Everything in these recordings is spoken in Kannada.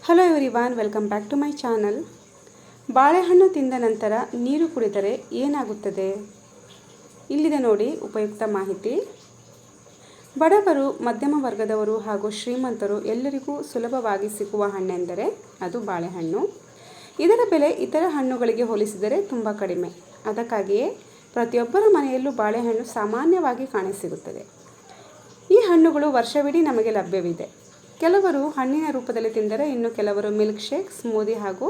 Hello everyone, welcome back to my channel. ಬಾಳೆಹಣ್ಣು ತಿಂದ ನಂತರ ನೀರು ಕುಡಿದರೆ ಏನಾಗುತ್ತದೆ? ಇಲ್ಲಿದೆ ನೋಡಿ ಉಪಯುಕ್ತ ಮಾಹಿತಿ. ಬಡವರು, ಮಧ್ಯಮ ವರ್ಗದವರು ಹಾಗೂ ಶ್ರೀಮಂತರು ಎಲ್ಲರಿಗೂ ಸುಲಭವಾಗಿ ಸಿಗುವ ಹಣ್ಣೆಂದರೆ ಅದು ಬಾಳೆಹಣ್ಣು. ಇದರ ಬೆಲೆ ಇತರ ಹಣ್ಣುಗಳಿಗೆ ಹೋಲಿಸಿದರೆ ತುಂಬ ಕಡಿಮೆ. ಅದಕ್ಕಾಗಿಯೇ ಪ್ರತಿಯೊಬ್ಬರ ಮನೆಯಲ್ಲೂ ಬಾಳೆಹಣ್ಣು ಸಾಮಾನ್ಯವಾಗಿ ಕಾಣಸಿಗುತ್ತದೆ. ಈ ಹಣ್ಣುಗಳು ವರ್ಷವಿಡೀ ನಮಗೆ ಲಭ್ಯವಿದೆ. ಕೆಲವರು ಹಣ್ಣಿನ ರೂಪದಲ್ಲಿ ತಿಂದರೆ ಇನ್ನು ಕೆಲವರು ಮಿಲ್ಕ್ ಶೇಕ್, ಸ್ಮೂದಿ ಹಾಗೂ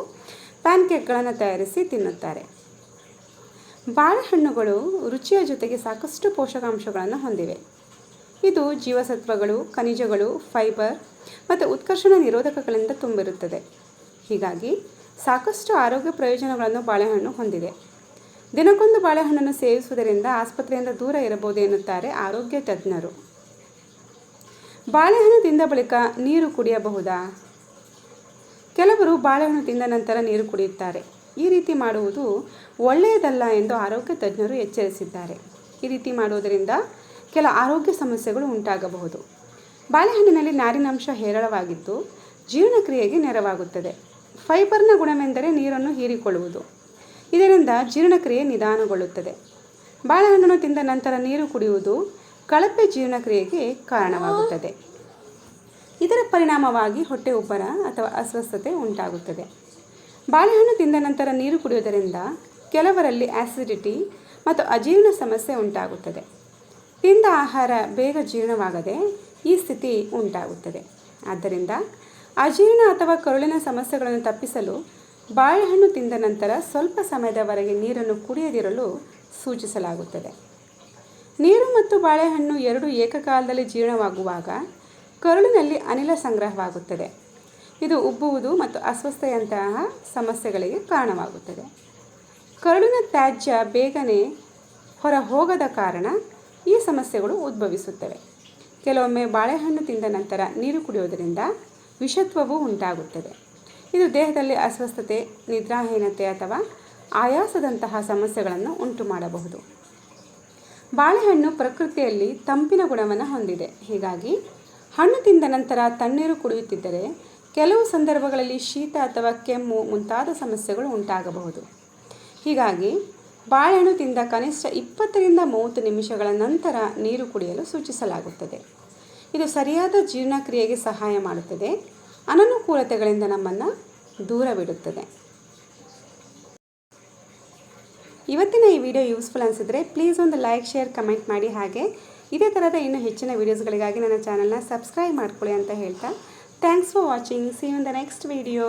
ಪ್ಯಾನ್ಕೇಕ್ಗಳನ್ನು ತಯಾರಿಸಿ ತಿನ್ನುತ್ತಾರೆ. ಬಾಳೆಹಣ್ಣುಗಳು ರುಚಿಯ ಜೊತೆಗೆ ಸಾಕಷ್ಟು ಪೋಷಕಾಂಶಗಳನ್ನು ಹೊಂದಿವೆ. ಇದು ಜೀವಸತ್ವಗಳು, ಖನಿಜಗಳು, ಫೈಬರ್ ಮತ್ತು ಉತ್ಕರ್ಷಣ ನಿರೋಧಕಗಳಿಂದ ತುಂಬಿರುತ್ತದೆ. ಹೀಗಾಗಿ ಸಾಕಷ್ಟು ಆರೋಗ್ಯ ಪ್ರಯೋಜನಗಳನ್ನು ಬಾಳೆಹಣ್ಣು ಹೊಂದಿದೆ. ದಿನಕ್ಕೊಂದು ಬಾಳೆಹಣ್ಣನ್ನು ಸೇವಿಸುವುದರಿಂದ ಆಸ್ಪತ್ರೆಯಿಂದ ದೂರ ಇರಬಹುದು ಎನ್ನುತ್ತಾರೆ ಆರೋಗ್ಯ ತಜ್ಞರು. ಬಾಳೆಹಣ್ಣು ತಿಂದ ಬಳಿಕ ನೀರು ಕುಡಿಯಬಹುದಾ? ಕೆಲವರು ಬಾಳೆಹಣ್ಣು ತಿಂದ ನಂತರ ನೀರು ಕುಡಿಯುತ್ತಾರೆ. ಈ ರೀತಿ ಮಾಡುವುದು ಒಳ್ಳೆಯದಲ್ಲ ಎಂದು ಆರೋಗ್ಯ ತಜ್ಞರು ಎಚ್ಚರಿಸಿದ್ದಾರೆ. ಈ ರೀತಿ ಮಾಡುವುದರಿಂದ ಕೆಲ ಆರೋಗ್ಯ ಸಮಸ್ಯೆಗಳು ಉಂಟಾಗಬಹುದು. ಬಾಳೆಹಣ್ಣಿನಲ್ಲಿ ನಾರಿನಾಂಶ ಹೇರಳವಾಗಿದ್ದು ಜೀರ್ಣಕ್ರಿಯೆಗೆ ನೆರವಾಗುತ್ತದೆ. ಫೈಬರ್ನ ಗುಣವೆಂದರೆ ನೀರನ್ನು ಹೀರಿಕೊಳ್ಳುವುದು. ಇದರಿಂದ ಜೀರ್ಣಕ್ರಿಯೆ ನಿಧಾನಗೊಳ್ಳುತ್ತದೆ. ಬಾಳೆಹಣ್ಣನ್ನು ತಿಂದ ನಂತರ ನೀರು ಕುಡಿಯುವುದು ಕಳಪೆ ಜೀರ್ಣಕ್ರಿಯೆಗೆ ಕಾರಣವಾಗುತ್ತದೆ. ಇದರ ಪರಿಣಾಮವಾಗಿ ಹೊಟ್ಟೆ ಉಬ್ಬರ ಅಥವಾ ಅಸ್ವಸ್ಥತೆ ಉಂಟಾಗುತ್ತದೆ. ಬಾಳೆಹಣ್ಣು ತಿಂದ ನಂತರ ನೀರು ಕುಡಿಯುವುದರಿಂದ ಕೆಲವರಲ್ಲಿ ಆಸಿಡಿಟಿ ಮತ್ತು ಅಜೀರ್ಣ ಸಮಸ್ಯೆ ಉಂಟಾಗುತ್ತದೆ. ತಿಂದ ಆಹಾರ ಬೇಗ ಜೀರ್ಣವಾಗದೆ ಈ ಸ್ಥಿತಿ ಉಂಟಾಗುತ್ತದೆ. ಆದ್ದರಿಂದ ಅಜೀರ್ಣ ಅಥವಾ ಕರುಳಿನ ಸಮಸ್ಯೆಗಳನ್ನು ತಪ್ಪಿಸಲು ಬಾಳೆಹಣ್ಣು ತಿಂದ ನಂತರ ಸ್ವಲ್ಪ ಸಮಯದವರೆಗೆ ನೀರನ್ನು ಕುಡಿಯದಿರಲು ಸೂಚಿಸಲಾಗುತ್ತದೆ. ನೀರು ಮತ್ತು ಬಾಳೆಹಣ್ಣು ಎರಡೂ ಏಕಕಾಲದಲ್ಲಿ ಜೀರ್ಣವಾಗುವಾಗ ಕರುಳಿನಲ್ಲಿ ಅನಿಲ ಸಂಗ್ರಹವಾಗುತ್ತದೆ. ಇದು ಉಬ್ಬುವುದು ಮತ್ತು ಅಸ್ವಸ್ಥತೆಯಂತಹ ಸಮಸ್ಯೆಗಳಿಗೆ ಕಾರಣವಾಗುತ್ತದೆ. ಕರುಳಿನ ತ್ಯಾಜ್ಯ ಬೇಗನೆ ಹೊರ ಹೋಗದ ಕಾರಣ ಈ ಸಮಸ್ಯೆಗಳು ಉದ್ಭವಿಸುತ್ತವೆ. ಕೆಲವೊಮ್ಮೆ ಬಾಳೆಹಣ್ಣು ತಿಂದ ನಂತರ ನೀರು ಕುಡಿಯುವುದರಿಂದ ವಿಷತ್ವವೂ ಉಂಟಾಗುತ್ತದೆ. ಇದು ದೇಹದಲ್ಲಿ ಅಸ್ವಸ್ಥತೆ, ನಿದ್ರಾಹೀನತೆ ಅಥವಾ ಆಯಾಸದಂತಹ ಸಮಸ್ಯೆಗಳನ್ನು ಉಂಟು ಮಾಡಬಹುದು. ಬಾಳೆಹಣ್ಣು ಪ್ರಕೃತಿಯಲ್ಲಿ ತಂಪಿನ ಗುಣವನ್ನು ಹೊಂದಿದೆ. ಹೀಗಾಗಿ ಹಣ್ಣು ತಿಂದ ನಂತರ ತಣ್ಣೀರು ಕುಡಿಯುತ್ತಿದ್ದರೆ ಕೆಲವು ಸಂದರ್ಭಗಳಲ್ಲಿ ಶೀತ ಅಥವಾ ಕೆಮ್ಮು ಮುಂತಾದ ಸಮಸ್ಯೆಗಳು ಉಂಟಾಗಬಹುದು. ಹೀಗಾಗಿ ಬಾಳೆಹಣ್ಣು ತಿಂದ ಕನಿಷ್ಠ 20ರಿಂದ 30 ನಿಮಿಷಗಳ ನಂತರ ನೀರು ಕುಡಿಯಲು ಸೂಚಿಸಲಾಗುತ್ತದೆ. ಇದು ಸರಿಯಾದ ಜೀರ್ಣಕ್ರಿಯೆಗೆ ಸಹಾಯ ಮಾಡುತ್ತದೆ. ಅನನುಕೂಲತೆಗಳಿಂದ ನಮ್ಮನ್ನು ದೂರವಿಡುತ್ತದೆ. ಇವತ್ತಿನ ಈ ವಿಡಿಯೋ ಯೂಸ್ಫುಲ್ ಅನಿಸಿದರೆ ಪ್ಲೀಸ್ ಒಂದು ಲೈಕ್, ಶೇರ್, ಕಮೆಂಟ್ ಮಾಡಿ. ಹಾಗೆ ಇದೇ ಥರದ ಇನ್ನೂ ಹೆಚ್ಚಿನ ವೀಡಿಯೋಸ್ಗಳಿಗಾಗಿ ನನ್ನ ಚಾನಲ್ನ ಸಬ್ಸ್ಕ್ರೈಬ್ ಮಾಡ್ಕೊಳ್ಳಿ ಅಂತ ಹೇಳ್ತಾ thanks for watching. See you in the next video.